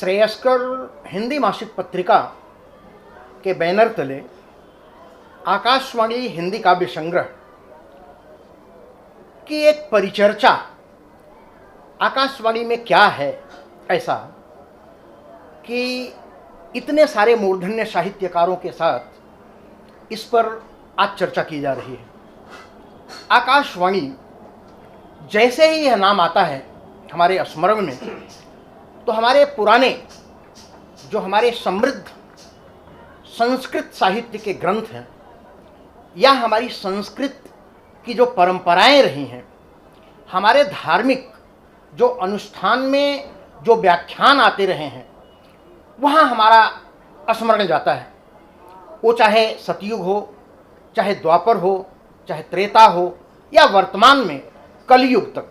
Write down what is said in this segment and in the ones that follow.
श्रेयस्कर हिंदी मासिक पत्रिका के बैनर तले आकाशवाणी हिंदी काव्य संग्रह की एक परिचर्चा, आकाशवाणी में क्या है ऐसा कि इतने सारे मूर्धन्य साहित्यकारों के साथ इस पर आज चर्चा की जा रही है। आकाशवाणी जैसे ही यह नाम आता है हमारे स्मरण में, तो हमारे पुराने जो हमारे समृद्ध संस्कृत साहित्य के ग्रंथ हैं या हमारी संस्कृत की जो परंपराएं रही हैं, हमारे धार्मिक जो अनुष्ठान में जो व्याख्यान आते रहे हैं, वहाँ हमारा स्मरण जाता है। वो चाहे सतयुग हो, चाहे द्वापर हो, चाहे त्रेता हो या वर्तमान में कलयुग तक,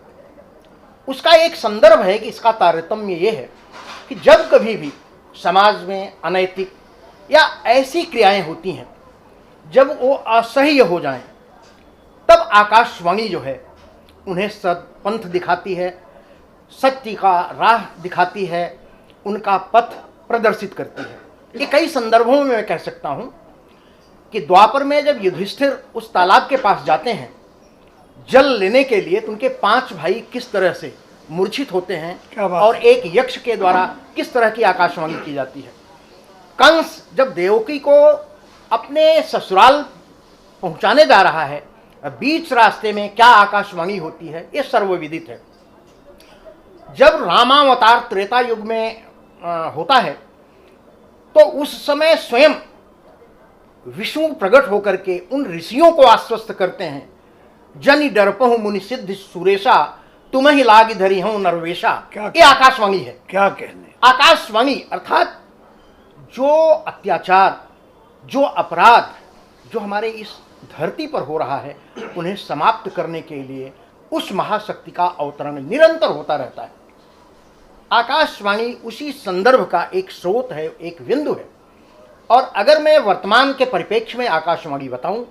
उसका एक संदर्भ है कि इसका तारतम्य ये है कि जब कभी भी समाज में अनैतिक या ऐसी क्रियाएं होती हैं जब वो असह्य हो जाएं, तब आकाशवाणी जो है उन्हें सत्पंथ दिखाती है, सत्य का राह दिखाती है, उनका पथ प्रदर्शित करती है। ये कई संदर्भों में मैं कह सकता हूँ कि द्वापर में जब युधिष्ठिर उस तालाब के पास जाते हैं जल लेने के लिए, तो उनके 5 भाई किस तरह से मूर्छित होते हैं और एक यक्ष के द्वारा किस तरह की आकाशवाणी की जाती है। कंस जब देवकी को अपने ससुराल पहुंचाने जा रहा है, बीच रास्ते में क्या आकाशवाणी होती है ये सर्वविदित है। जब रामावतार त्रेता युग में होता है, तो उस समय स्वयं विष्णु प्रकट होकर के उन ऋषियों को आश्वस्त करते हैं, जनि डरपहु मुनि सिद्ध सुरेशा, तुम ही लाग धरी हूं नरवेशा। ये आकाशवाणी है। क्या कहने, आकाशवाणी अर्थात जो अत्याचार, जो अपराध जो हमारे इस धरती पर हो रहा है, उन्हें समाप्त करने के लिए उस महाशक्ति का अवतरण निरंतर होता रहता है। आकाशवाणी उसी संदर्भ का एक स्रोत है, एक बिंदु है। और अगर मैं वर्तमान के परिप्रेक्ष्य में आकाशवाणी बताऊं,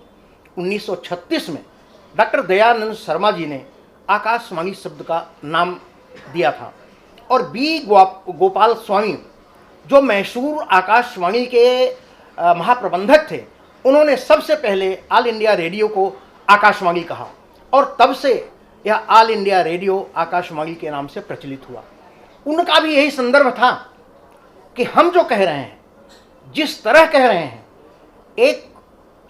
1936 में डॉक्टर दयानंद शर्मा जी ने आकाशवाणी शब्द का नाम दिया था, और बी गोपाल स्वामी जो मैसूर आकाशवाणी के महाप्रबंधक थे, उन्होंने सबसे पहले ऑल इंडिया रेडियो को आकाशवाणी कहा, और तब से यह ऑल इंडिया रेडियो आकाशवाणी के नाम से प्रचलित हुआ। उनका भी यही संदर्भ था कि हम जो कह रहे हैं, जिस तरह कह रहे हैं, एक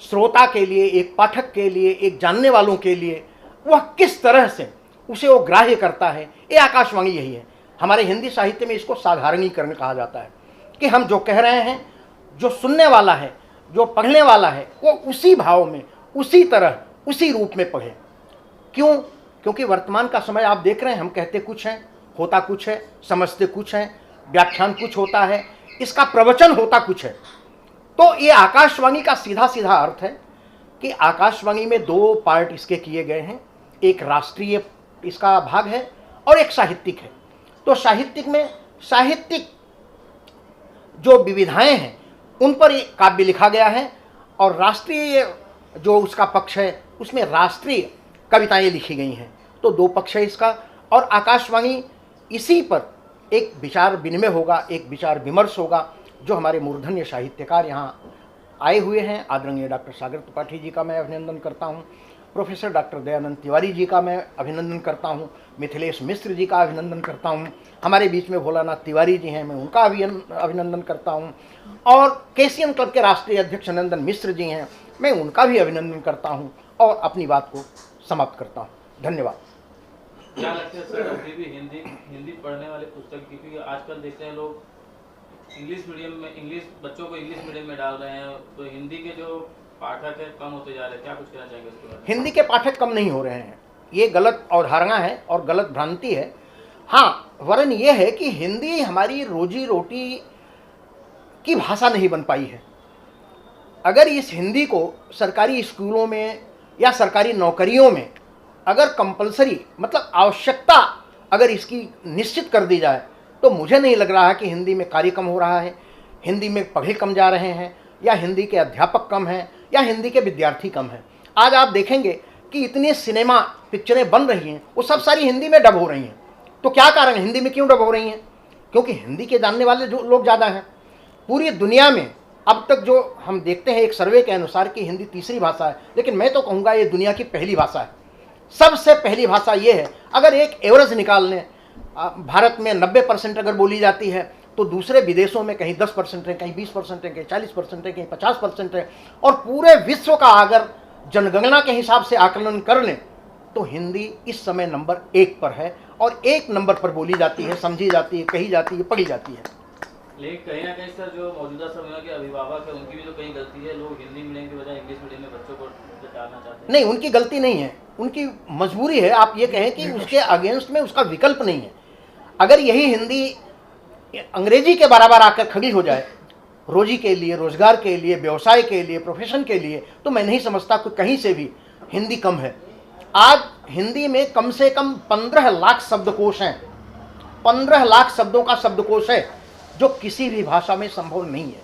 श्रोता के लिए, एक पाठक के लिए, एक जानने वालों के लिए वह किस तरह से उसे वो ग्राह्य करता है, ये आकाशवाणी यही है। हमारे हिंदी साहित्य में इसको साधारणीकरण कहा जाता है कि हम जो कह रहे हैं, जो सुनने वाला है, जो पढ़ने वाला है, वो उसी भाव में, उसी तरह, उसी रूप में पढ़े। क्यों? क्योंकि वर्तमान का समय आप देख रहे हैं, हम कहते कुछ हैं, होता कुछ है, समझते कुछ हैं, व्याख्यान कुछ होता है, इसका प्रवचन होता कुछ है। तो ये आकाशवाणी का सीधा सीधा अर्थ है कि आकाशवाणी में 2 पार्ट इसके किए गए हैं, एक राष्ट्रीय इसका भाग है और एक साहित्यिक है। तो साहित्यिक में साहित्यिक जो विविधाएं हैं उन पर एक काव्य लिखा गया है, और राष्ट्रीय जो उसका पक्ष है उसमें राष्ट्रीय कविताएं लिखी गई हैं। तो 2 पक्ष है इसका, और आकाशवाणी इसी पर एक विचार विनिमय होगा, एक विचार विमर्श होगा, जो हमारे मूर्धन्य साहित्यकार यहाँ आए हुए हैं। आदरणीय डॉक्टर सागर त्रिपाठी जी का मैं अभिनंदन करता हूँ, प्रोफेसर डॉक्टर दयानंद तिवारी जी का मैं अभिनंदन करता हूँ, मिथिलेश मिश्र जी का अभिनंदन करता हूँ, हमारे बीच में भोलानाथ तिवारी जी हैं, मैं उनका अभिनंदन करता हूँ, और केसीएन क्लब के राष्ट्रीय अध्यक्ष नंदन मिश्र जी हैं, मैं उनका भी अभिनंदन करता हूँ, और अपनी बात को समाप्त करता हूँ। धन्यवाद। क्या लगता है सर, अभी भी हिंदी पढ़ने वाले पुस्तक, क्योंकि आजकल देखते हैं लोग इंग्लिश मीडियम में, बच्चों को इंग्लिश मीडियम में डाल रहे हैं, तो हिंदी के जो पाठक है कम होते जा रहे हैं, क्या कुछ कहना चाहेंगे उसके बारे में? हिंदी के पाठक कम नहीं हो रहे हैं, ये गलत अवधारणा है और गलत भ्रांति है। हाँ, वरन ये है कि हिंदी हमारी रोजी रोटी की भाषा नहीं बन पाई है। अगर इस हिंदी को सरकारी स्कूलों में या सरकारी नौकरियों में अगर कंपलसरी, मतलब आवश्यकता अगर इसकी निश्चित कर दी जाए, तो मुझे नहीं लग रहा है कि हिंदी में कार्य कम हो रहा है, हिंदी में पढ़े कम जा रहे हैं, या हिंदी के अध्यापक कम हैं, या हिंदी के विद्यार्थी कम हैं। आज आप देखेंगे कि इतनी सिनेमा पिक्चरें बन रही हैं, वो सब सारी हिंदी में डब हो रही हैं। तो क्या कारण है, हिंदी में क्यों डब हो रही हैं? क्योंकि हिंदी के जानने वाले जो लोग ज़्यादा हैं। पूरी दुनिया में अब तक जो हम देखते हैं एक सर्वे के अनुसार कि हिंदी तीसरी भाषा है, लेकिन मैं तो कहूँगा ये दुनिया की पहली भाषा है। सबसे पहली भाषा ये है। अगर एक एवरेज निकाल लें, भारत में 90% अगर बोली जाती है तो दूसरे विदेशों में कहीं 10% है, कहीं 20% है, कहीं 40% है, कहीं 50% है। और पूरे विश्व का अगर जनगणना के हिसाब से आकलन कर लें तो हिंदी इस समय नंबर 1 पर है और 1 नंबर पर बोली जाती है, समझी जाती है, कही जाती है, पढ़ी जाती है। लेकिन कहीं ना कहीं सर जो मौजूदा समय के अभिभावक है उनकी भी तो कहीं गलती है। लोग हिंदी मीडियम की बजाय इंग्लिश मीडियम में बच्चों को डालना चाहते हैं। नहीं, उनकी गलती नहीं है, उनकी मजबूरी है। आप ये कहें कि उसके अगेंस्ट में उसका विकल्प नहीं है। अगर यही हिंदी अंग्रेजी के बराबर आकर खड़ी हो जाए रोजी के लिए, रोजगार के लिए, व्यवसाय के लिए, प्रोफेशन के लिए, तो मैं नहीं समझता कि कहीं से भी हिंदी कम है। आज हिंदी में कम से कम 15 लाख शब्दकोश हैं। 15 लाख शब्दों का शब्दकोश है, जो किसी भी भाषा में संभव नहीं है।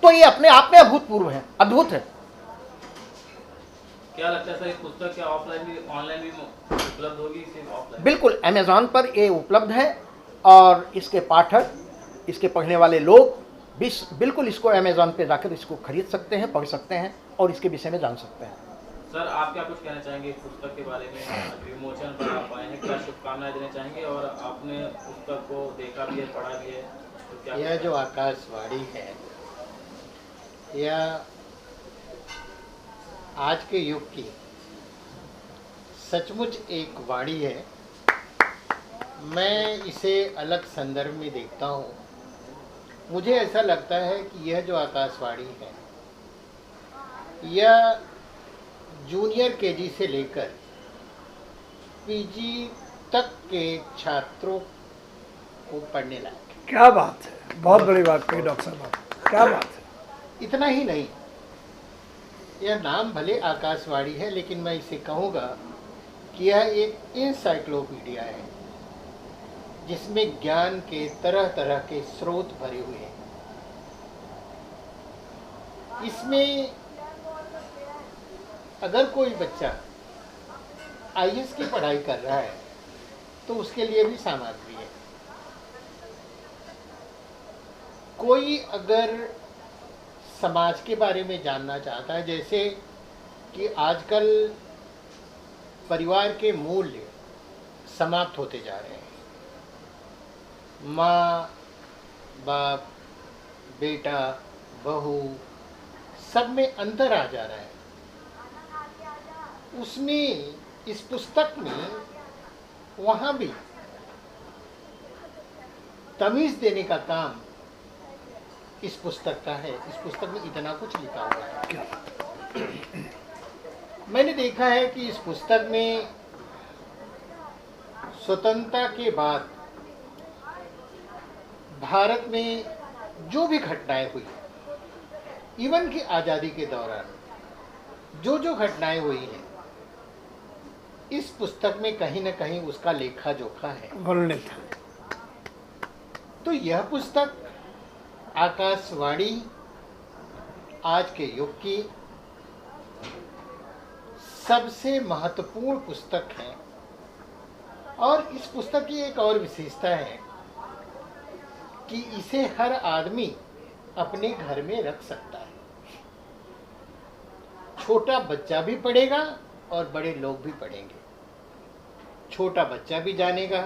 तो ये अपने आप में अभूतपूर्व है, अद्भुत है। क्या लगता है सर, इस पुस्तक क्या ऑफलाइन भी ऑनलाइन भी उपलब्ध होगी, सिर्फ ऑफलाइन? बिल्कुल, अमेज़ॉन पर ये उपलब्ध है और इसके पाठक, इसके पढ़ने वाले लोग बिल्कुल इसको अमेज़ॉन पे जाकर इसको खरीद सकते हैं, पढ़ सकते हैं और इसके विषय में जान सकते हैं। सर आप क्या कुछ कहना चाहेंगे इस पुस्तक के बारे में? विमोचन पर आप आए हैं, क्या शुभकामनाएं देना चाहेंगे? और आपने पुस्तक को देखा भी है, पढ़ा भी है, तो क्या यह जो आकाशवाणी है, यह आज के युग की सचमुच एक वाणी है। मैं इसे अलग संदर्भ में देखता हूँ। मुझे ऐसा लगता है कि यह जो आकाशवाणी है, यह जूनियर केजी से लेकर पीजी तक के छात्रों को पढ़ने लायक है। क्या बात है, बहुत बड़ी बात कही डॉक्टर साहब, क्या बात है। इतना ही नहीं, यह नाम भले आकाशवाणी है, लेकिन मैं इसे कहूँगा कि यह एक इंसाइक्लोपीडिया है, जिसमें ज्ञान के तरह तरह के स्रोत भरे हुए हैं। इसमें अगर कोई बच्चा आईएएस की पढ़ाई कर रहा है तो उसके लिए भी सामग्री है। कोई अगर समाज के बारे में जानना चाहता है, जैसे कि आजकल परिवार के मूल्य समाप्त होते जा रहे हैं, माँ बाप, बेटा, बहू, सब में अंतर आ जा रहा है। उसमें इस पुस्तक में वहाँ भी तमीज़ देने का काम इस पुस्तक का है। इस पुस्तक में इतना कुछ लिखा हुआ है। मैंने देखा है कि इस पुस्तक में स्वतंत्रता के बाद भारत में जो भी घटनाएं हुई, इवन की आज़ादी के दौरान जो घटनाएं हुई हैं, इस पुस्तक में कहीं न कहीं उसका लेखा जोखा है, वर्णित है। तो यह पुस्तक आकाशवाणी आज के युग की सबसे महत्वपूर्ण पुस्तक है। और इस पुस्तक की एक और विशेषता है कि इसे हर आदमी अपने घर में रख सकता है। छोटा बच्चा भी पढ़ेगा और बड़े लोग भी पढ़ेंगे। छोटा बच्चा भी जानेगा,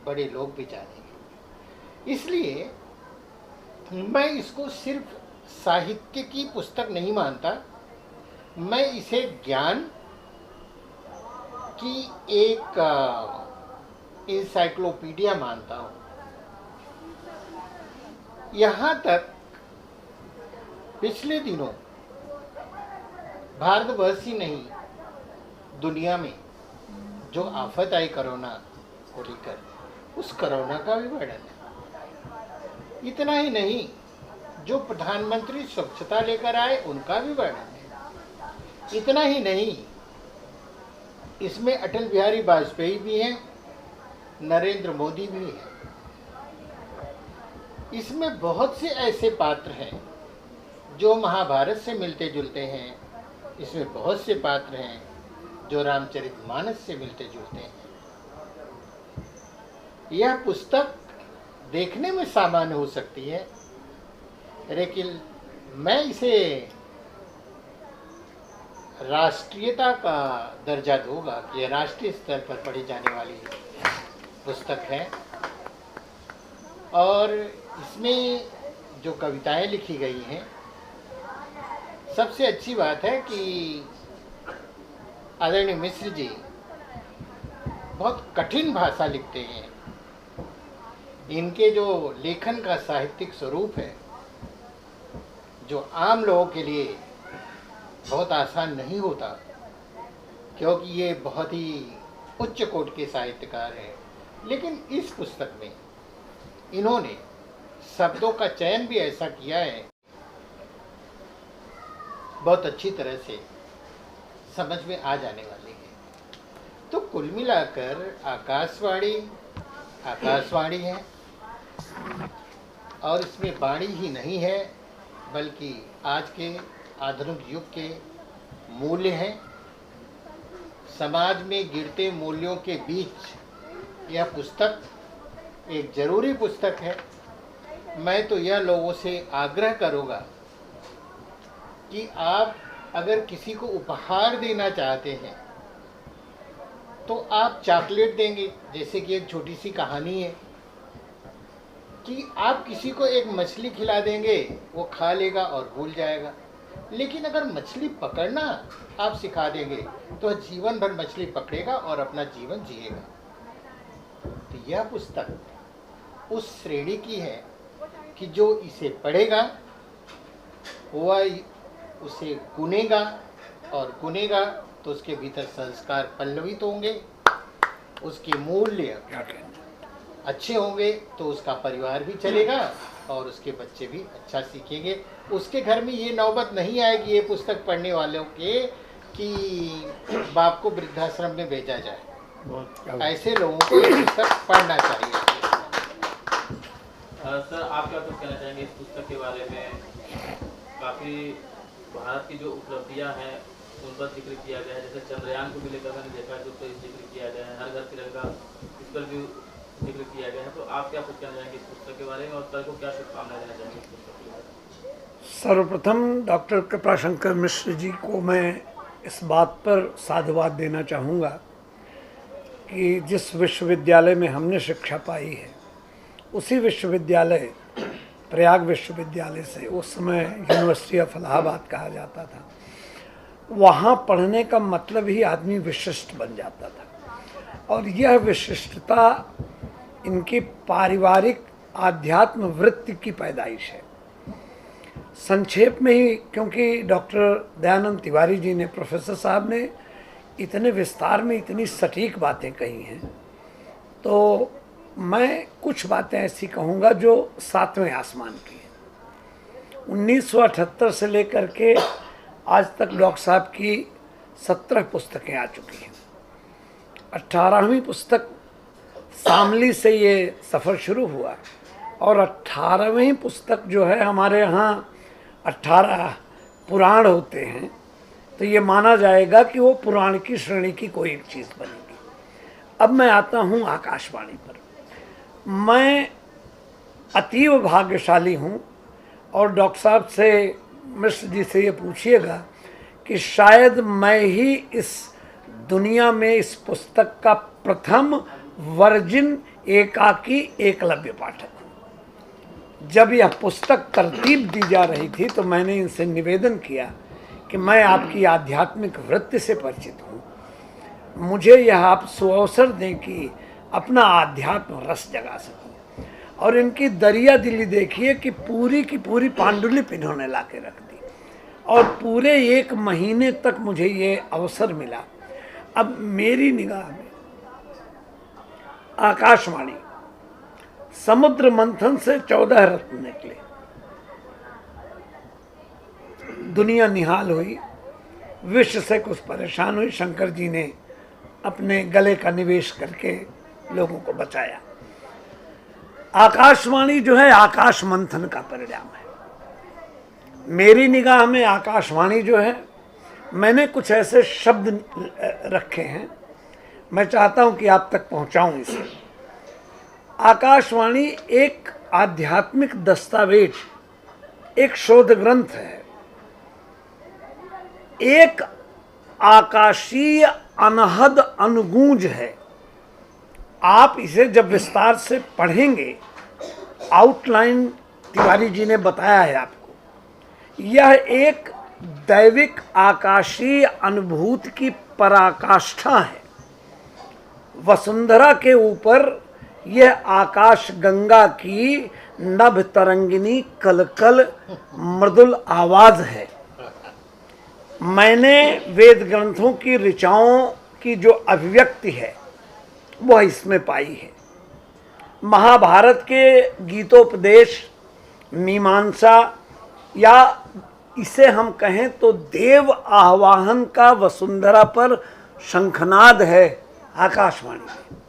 बड़े लोग भी जानेंगे। इसलिए मैं इसको सिर्फ साहित्य की पुस्तक नहीं मानता, मैं इसे ज्ञान की एक इंसाइक्लोपीडिया मानता हूँ। यहाँ तक पिछले दिनों भारतवर्ष ही नहीं, दुनिया में जो आफत आई कोरोना को लेकर, उस कोरोना का भी वर्णन है। इतना ही नहीं, जो प्रधानमंत्री स्वच्छता लेकर आए उनका भी वर्णन है। इतना ही नहीं, इसमें अटल बिहारी वाजपेयी भी हैं, नरेंद्र मोदी भी हैं। इसमें बहुत से ऐसे पात्र हैं जो महाभारत से मिलते जुलते हैं। इसमें बहुत से पात्र हैं जो रामचरितमानस से मिलते जुलते हैं। यह पुस्तक देखने में सामान्य हो सकती है, लेकिन मैं इसे राष्ट्रीयता का दर्जा दूंगा कि यह राष्ट्रीय स्तर पर पढ़ी जाने वाली पुस्तक है। और इसमें जो कविताएं लिखी गई हैं, सबसे अच्छी बात है कि आदरणीय मिश्र जी बहुत कठिन भाषा लिखते हैं। इनके जो लेखन का साहित्यिक स्वरूप है, जो आम लोगों के लिए बहुत आसान नहीं होता, क्योंकि ये बहुत ही उच्च कोटि के साहित्यकार हैं। लेकिन इस पुस्तक में इन्होंने शब्दों का चयन भी ऐसा किया है, बहुत अच्छी तरह से समझ में आ जाने वाली है। तो कुल मिलाकर आकाशवाणी है, और इसमें वाणी ही नहीं है बल्कि आज के आधुनिक युग के मूल्य हैं। समाज में गिरते मूल्यों के बीच यह पुस्तक एक जरूरी पुस्तक है। मैं तो यह लोगों से आग्रह करूँगा कि आप अगर किसी को उपहार देना चाहते हैं तो आप चॉकलेट देंगे, जैसे कि एक छोटी सी कहानी है कि आप किसी को एक मछली खिला देंगे, वो खा लेगा और भूल जाएगा। लेकिन अगर मछली पकड़ना आप सिखा देंगे तो जीवन भर मछली पकड़ेगा और अपना जीवन जिएगा। तो यह पुस्तक उस श्रेणी की है कि जो इसे पढ़ेगा वह उसे गुनेगा, और गुनेगा तो उसके भीतर संस्कार पल्लवित होंगे, उसके मूल्य अच्छे होंगे, तो उसका परिवार भी चलेगा और उसके बच्चे भी अच्छा सीखेंगे। उसके घर में ये नौबत नहीं आएगी ये पुस्तक पढ़ने वालों के कि बाप को वृद्धाश्रम में भेजा जाए। ऐसे लोगों को ये पुस्तक पढ़ना चाहिए। सर, आप क्या कुछ कहना चाहेंगे इस पुस्तक के बारे में? काफ़ी भारत की जो उपलब्धियां हैं उन पर जिक्र किया गया है, जैसे चंद्रयान को भी लेकर मैंने देखा है, तो उस पर जिक्र किया गया है, हर घर तिरंगा इस पर भी जिक्र किया गया है। तो आप क्या कुछ कहना चाहेंगे इस पुस्तक के बारे में, और सर को क्या शुभकामनाएं देना चाहेंगे इस पुस्तक के बारे में? सर्वप्रथम डॉक्टर कृपाशंकर मिश्र जी को मैं इस बात पर साधुवाद देना चाहूँगा कि जिस विश्वविद्यालय में हमने शिक्षा पाई है, उसी विश्वविद्यालय प्रयाग विश्वविद्यालय से, उस समय यूनिवर्सिटी ऑफ इलाहाबाद कहा जाता था, वहाँ पढ़ने का मतलब ही आदमी विशिष्ट बन जाता था। और यह विशिष्टता इनकी पारिवारिक आध्यात्म वृत्ति की पैदाइश है। संक्षेप में ही, क्योंकि डॉक्टर दयानंद तिवारी जी ने, प्रोफेसर साहब ने इतने विस्तार में इतनी सटीक बातें कही हैं, तो मैं कुछ बातें ऐसी कहूँगा जो सातवें आसमान की हैं। 1978 से लेकर के आज तक डॉक्टर साहब की 17 पुस्तकें आ चुकी हैं। 18वीं पुस्तक शामली से ये सफ़र शुरू हुआ, और 18वीं पुस्तक जो है, हमारे यहाँ 18 पुराण होते हैं, तो ये माना जाएगा कि वो पुराण की श्रेणी की कोई एक चीज़ बनेगी। अब मैं आता हूँ आकाशवाणी पर। मैं अतीव भाग्यशाली हूँ, और डॉक्टर साहब से, मिश्र जी से ये पूछिएगा कि शायद मैं ही इस दुनिया में इस पुस्तक का प्रथम वर्जिन एकाकी एकलव्य पाठक हूँ। जब यह पुस्तक तरतीब दी जा रही थी तो मैंने इनसे निवेदन किया कि मैं आपकी आध्यात्मिक वृत्ति से परिचित हूँ, मुझे यह आप सुअवसर दें कि अपना आध्यात्म रस जगा सकूं। और इनकी दरिया दिली देखिए कि पूरी की पूरी पांडुलिप इन्होंने ला के रख दी, और पूरे 1 महीने तक मुझे ये अवसर मिला। अब मेरी निगाह में आकाशवाणी, समुद्र मंथन से 14 रत्न निकले, दुनिया निहाल हुई, विश्व से कुछ परेशान हुई, शंकर जी ने अपने गले का निवेश करके लोगों को बचाया। आकाशवाणी जो है आकाश मंथन का परिणाम है। मेरी निगाह में आकाशवाणी जो है, मैंने कुछ ऐसे शब्द रखे हैं, मैं चाहता हूं कि आप तक पहुंचाऊं इसे। आकाशवाणी एक आध्यात्मिक दस्तावेज, एक शोध ग्रंथ है, एक आकाशीय अनहद अनुगूंज है। आप इसे जब विस्तार से पढ़ेंगे, आउटलाइन तिवारी जी ने बताया है आपको, यह एक दैविक आकाशीय अनुभूति की पराकाष्ठा है। वसुंधरा के ऊपर यह आकाश गंगा की नभ तरंगिनी कलकल मृदुल आवाज है। मैंने वेद ग्रंथों की ऋचाओं की जो अभिव्यक्ति है वह इसमें पाई है। महाभारत के गीतोपदेश, मीमांसा, या इसे हम कहें तो देव आवाहन का वसुंधरा पर शंखनाद है आकाशवाणी में,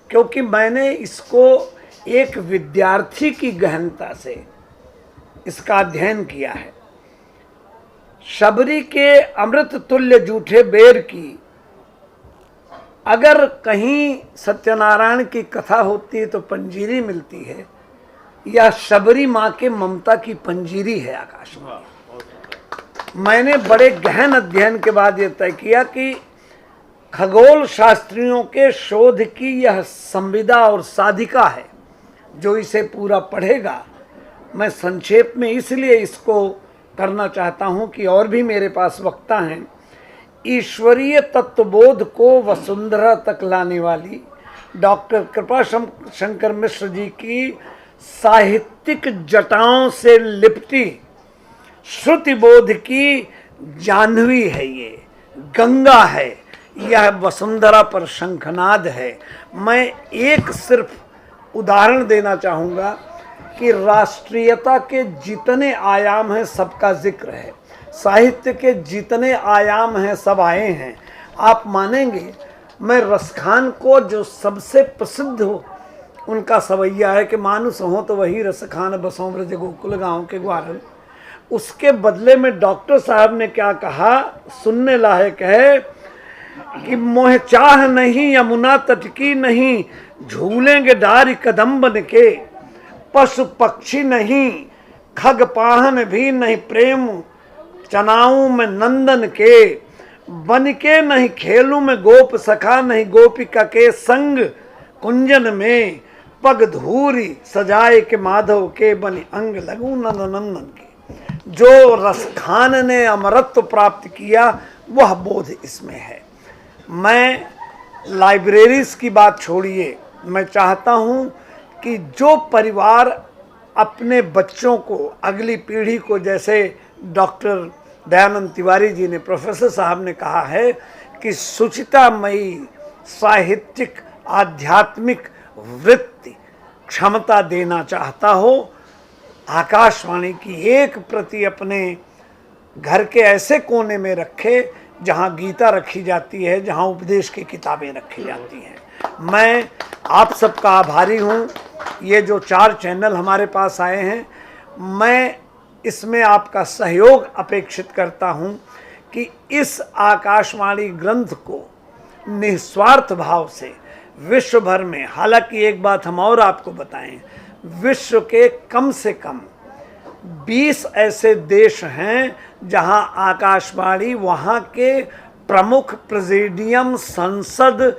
क्योंकि मैंने इसको एक विद्यार्थी की गहनता से इसका अध्ययन किया है। शबरी के अमृत तुल्य जूठे बेर की अगर कहीं सत्यनारायण की कथा होती है तो पंजीरी मिलती है, या शबरी माँ के ममता की पंजीरी है आकाशवाणी। मैंने बड़े गहन अध्ययन के बाद यह तय किया कि खगोल शास्त्रियों के शोध की यह संविदा और साधिका है। जो इसे पूरा पढ़ेगा, मैं संक्षेप में इसलिए इसको करना चाहता हूं कि और भी मेरे पास वक्ता हैं। ईश्वरीय तत्वबोध को वसुंधरा तक लाने वाली डॉक्टर कृपा शंकर मिश्र जी की साहित्यिक जटाओं से लिपटी श्रुति बोध की जाह्नवी है, ये गंगा है, यह वसुंधरा पर शंखनाद है। मैं एक सिर्फ उदाहरण देना चाहूँगा कि राष्ट्रीयता के जितने आयाम हैं सबका जिक्र है, साहित्य के जितने आयाम हैं सब आए हैं। आप मानेंगे, मैं रसखान को जो सबसे प्रसिद्ध हो उनका सवैया है कि मानुस हो तो वही रसखान बसों ब्रज गोकुल गाँव के ग्वारन, उसके बदले में डॉक्टर साहब ने क्या कहा, सुनने लायक है कि मोह चाह नहीं यमुना तट की नहीं, झूलेंगे डारी कदम बन के, पशु पक्षी नहीं खग पाहन भी नहीं, प्रेम चनाऊं में नंदन के, बन के नहीं खेलूं में गोप सखा नहीं, गोपिका के संग कुंजन में, पग धूरी सजाए के माधव के, बनी अंग लगू नंद नंदन के। जो रसखान ने अमरत्व प्राप्त किया वह बोध इसमें है। मैं लाइब्रेरीज की बात छोड़िए, मैं चाहता हूँ कि जो परिवार अपने बच्चों को, अगली पीढ़ी को, जैसे डॉक्टर दयानंद तिवारी जी ने, प्रोफेसर साहब ने कहा है कि सुचितामयी साहित्यिक आध्यात्मिक वृत्ति क्षमता देना चाहता हो, आकाशवाणी की एक प्रति अपने घर के ऐसे कोने में रखे जहाँ गीता रखी जाती है, जहाँ उपदेश की किताबें रखी जाती हैं। मैं आप सबका आभारी हूँ। ये जो 4 चैनल हमारे पास आए हैं, मैं इसमें आपका सहयोग अपेक्षित करता हूँ कि इस आकाशवाणी ग्रंथ को निस्वार्थ भाव से विश्व भर में, हालांकि एक बात हम और आपको बताएं, विश्व के कम से कम 20 ऐसे देश हैं जहां आकाशवाणी वहां के प्रमुख प्रेसिडियम, संसद,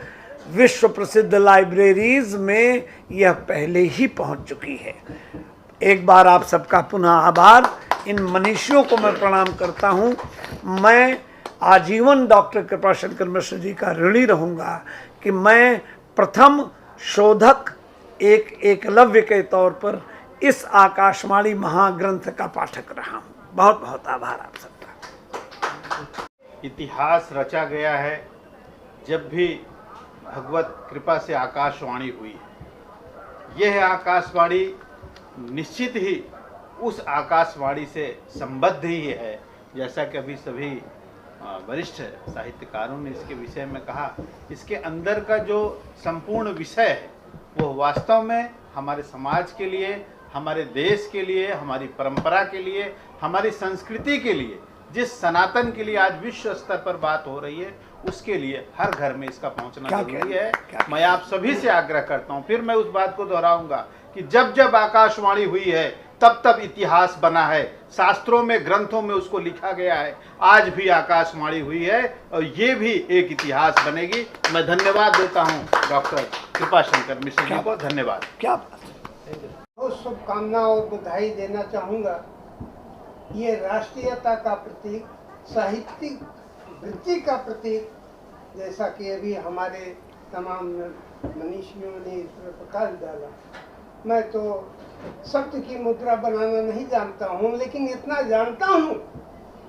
विश्व प्रसिद्ध लाइब्रेरीज में यह पहले ही पहुंच चुकी है। एक बार आप सबका पुनः आभार। इन मनीषियों को मैं प्रणाम करता हूं। मैं आजीवन डॉक्टर कृपा शंकर मिश्र जी का ऋणी रहूंगा कि मैं प्रथम शोधक, एक एकलव्य के तौर पर इस आकाशवाणी महाग्रंथ का पाठक रहा हूँ। बहुत बहुत आभार आप सबका। इतिहास रचा गया है जब भी भगवत कृपा से आकाशवाणी हुई। यह आकाशवाणी निश्चित ही उस आकाशवाणी से संबद्ध ही है, जैसा कि अभी सभी वरिष्ठ साहित्यकारों ने इसके विषय में कहा। इसके अंदर का जो संपूर्ण विषय है वो वास्तव में हमारे समाज के लिए, हमारे देश के लिए, हमारी परंपरा के लिए, हमारी संस्कृति के लिए जिस सनातन के लिए आज विश्व स्तर पर बात हो रही है, उसके लिए हर घर में इसका पहुंचना क्या जरूरी क्या- है। क्या- मैं आप सभी से आग्रह करता हूं, फिर मैं उस बात को दोहराऊंगा कि जब जब आकाशवाणी हुई है तब तब इतिहास बना है, शास्त्रों में ग्रंथों में उसको लिखा गया है। आज भी आकाशवाणी हुई है और ये भी एक इतिहास बनेगी। मैं धन्यवाद देता हूं डॉक्टर कृपाशंकर मिश्र जी को, धन्यवाद। क्या बात है। बहुत शुभकामना और बधाई देना चाहूँगा। ये राष्ट्रीयता का प्रतीक, साहित्यिक वृत्ति का प्रतीक, जैसा कि अभी हमारे तमाम मनीषियों ने इस पर प्रकाश डाला। मैं तो शब्द की मुद्रा बनाना नहीं जानता हूँ, लेकिन इतना जानता हूँ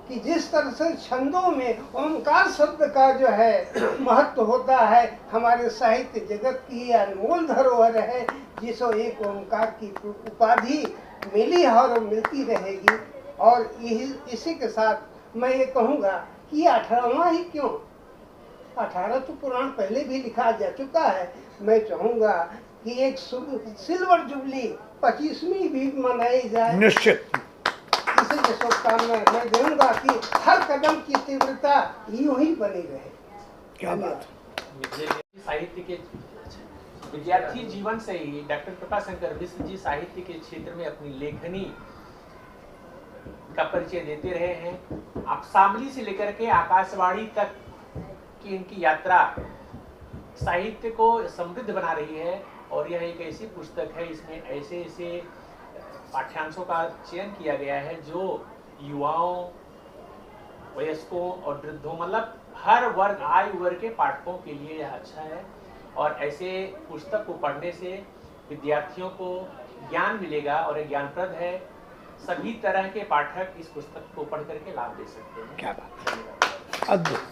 कि जिस तरह से छंदों में ओंकार शब्द का जो है महत्व होता है, हमारे साहित्य जगत की अनमोल धरोहर है, जिसको एक ओंकार की उपाधि मिली है और मिलती रहेगी। और इसी के साथ मैं ये कहूँगा कि 18वां ही क्यों, 18 तो पुराण पहले भी लिखा जा चुका है। मैं चाहूँगा कि एक सिल्वर जुबली 25वीं भी मनाई जाए। निश्चित। इसलिए शुभकामना मैं दूंगा कि हर कदम की तीव्रता यूं ही बनी रहे। क्या बात है। साहित्य के विद्यार्थी जीवन से ही डॉक्टर कृपाशंकर मिश्र जी साहित्य के क्षेत्र में अपनी लेखनी का परिचय देते रहे हैं। आप शामली से लेकर के आकाशवाणी तक की इनकी यात्रा साहित्य को समृद्ध बना रही है। और यह एक ऐसी पुस्तक है, इसमें ऐसे ऐसे पाठ्यांशों का चयन किया गया है जो युवाओं, वयस्कों और वृद्धों, मतलब हर वर्ग, आयु वर्ग के पाठकों के लिए यह अच्छा है। और ऐसे पुस्तक को पढ़ने से विद्यार्थियों को ज्ञान मिलेगा और यह ज्ञानप्रद है। सभी तरह के पाठक इस पुस्तक को पढ़ करके लाभ ले सकते हैं। क्या बात है। अद्भुत।